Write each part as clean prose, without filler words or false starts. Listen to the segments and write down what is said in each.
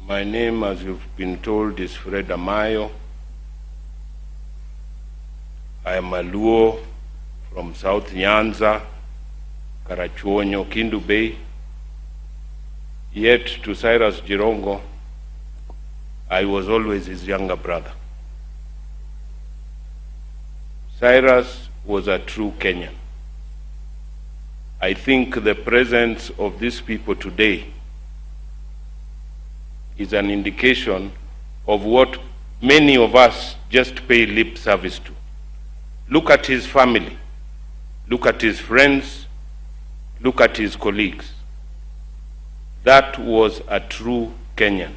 My name, as you've been told, is Fred Amayo. I am a Luo from South Nyanza, Karachuonyo, Kindu Bay. Yet to Cyrus Jirongo, I was always his younger brother. Cyrus was a true Kenyan. I think the presence of these people today is an indication of what many of us just pay lip service to. Look at his family, look at his friends, look at his colleagues. That was a true Kenyan.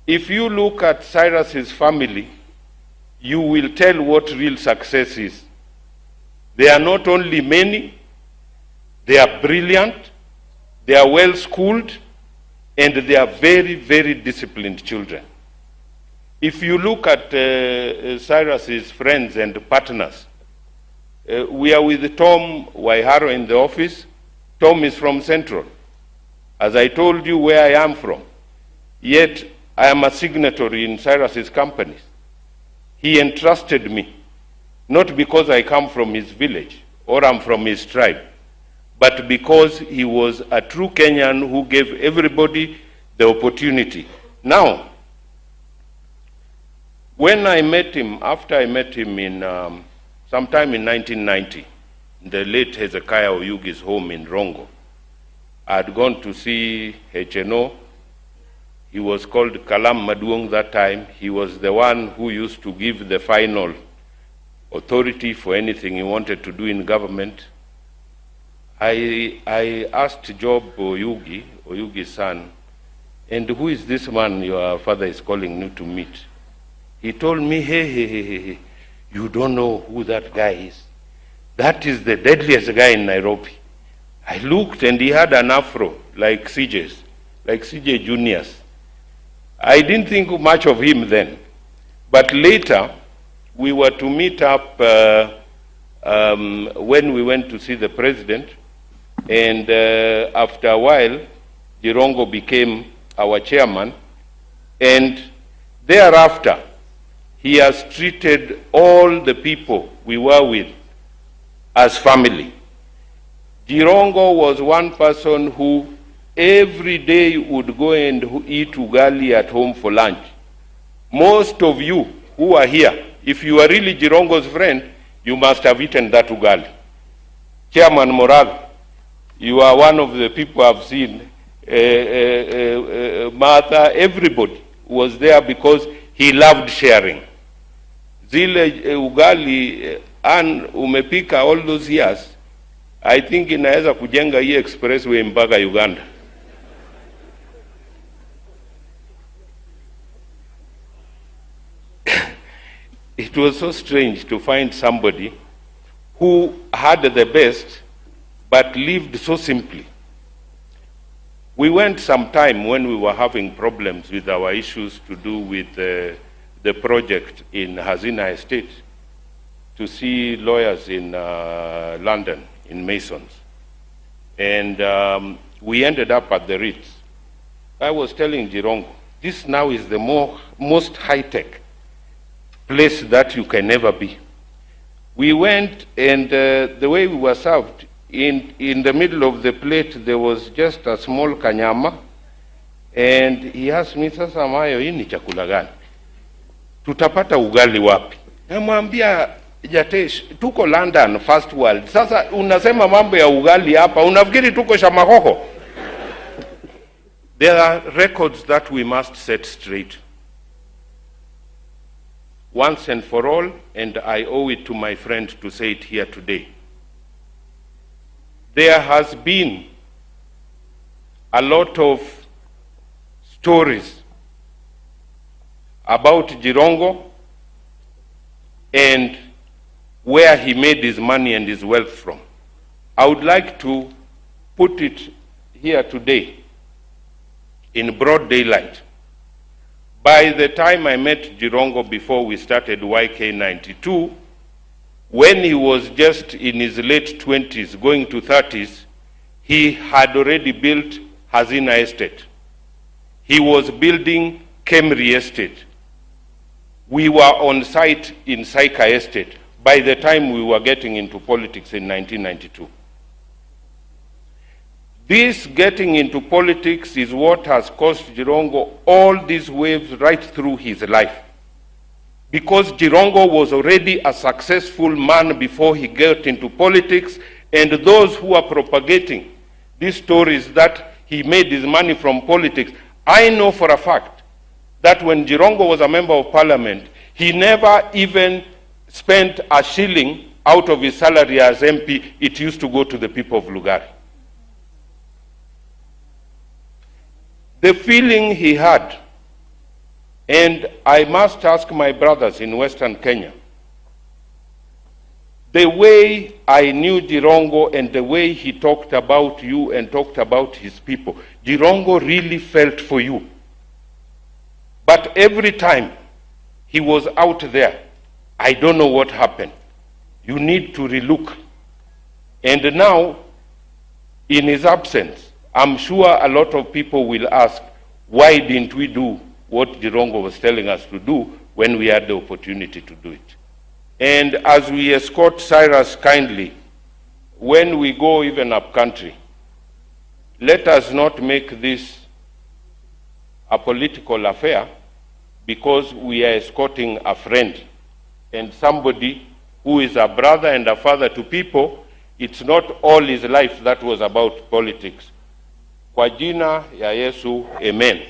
If you look at Cyrus's family, you will tell what real success is. They are not only many, they are brilliant, they are well-schooled, and they are very, very disciplined children. If you look at Cyrus's friends and partners, we are with Tom Waiharo in the office. Tom is from Central. As I told you where I am from, yet I am a signatory in Cyrus's companies. He entrusted me, not because I come from his village or I'm from his tribe, but because he was a true Kenyan who gave everybody the opportunity. Now, when I met him, after I met him in sometime in 1990, in the late Hezekiah Oyugi's home in Rongo, I had gone to see HNO. He was called Kalam Maduong that time. He was the one who used to give the final authority for anything he wanted to do in government. I asked Job Oyugi's son, and who is this man your father is calling me to meet? He told me, hey, you don't know who that guy is. That is the deadliest guy in Nairobi. I looked and he had an afro like CJ's, like CJ Junior's. I didn't think much of him then. But later, we were to meet up when we went to see the president. And after a while, Jirongo became our chairman. And thereafter, he has treated all the people we were with as family. Jirongo was one person who every day would go and eat ugali at home for lunch. Most of you who are here, if you are really Jirongo's friend, you must have eaten that ugali. Chairman Morag, you are one of the people I've seen. Martha, everybody was there because he loved sharing. Zile ugali umepika all those years, I think inaweza kujenga hii expressway mpaka Uganda. It was so strange to find somebody who had the best but lived so simply. We went some time when we were having problems with our issues to do with the project in Hazina Estate to see lawyers in London, in Masons. And we ended up at the Ritz. I was telling Jirongo, this now is the most high-tech place that you can ever be. We went, and the way we were served, in the middle of the plate, there was just a small kanyama, and he asked me, sasa Amayo, hii ni chakula gani? Tutapata ugali wapi? Namwambia, Jatesh, tuko London, first world. Sasa unasema mambo ya ugali hapa, unafikiri tuko Shamahoho? There are records that we must set straight. Once and for all, and I owe it to my friend to say it here today. There has been a lot of stories about Jirongo and where he made his money and his wealth from. I would like to put it here today in broad daylight. By the time I met Jirongo before we started YK92, when he was just in his late 20s, going to 30s, he had already built Hazina Estate. he was building Kemri Estate. We were on site in Saika Estate by the time we were getting into politics in 1992. This getting into politics is what has caused Jirongo all these waves right through his life. Because Jirongo was already a successful man before he got into politics, and those who are propagating these stories that he made his money from politics, I know for a fact that when Jirongo was a member of parliament, he never even spent a shilling out of his salary as MP. It used to go to the people of Lugari. The feeling he had, and I must ask my brothers in Western Kenya, the way I knew Jirongo and the way he talked about you and talked about his people, Jirongo really felt for you. But every time he was out there, I don't know what happened. You need to relook. And now, in his absence, I'm sure a lot of people will ask, why didn't we do what Jirongo was telling us to do when we had the opportunity to do it? And as we escort Cyrus kindly, when we go even up country, let us not make this a political affair, because we are escorting a friend and somebody who is a brother and a father to people. It's not all his life that was about politics. Kwa jina ya Yesu, amen.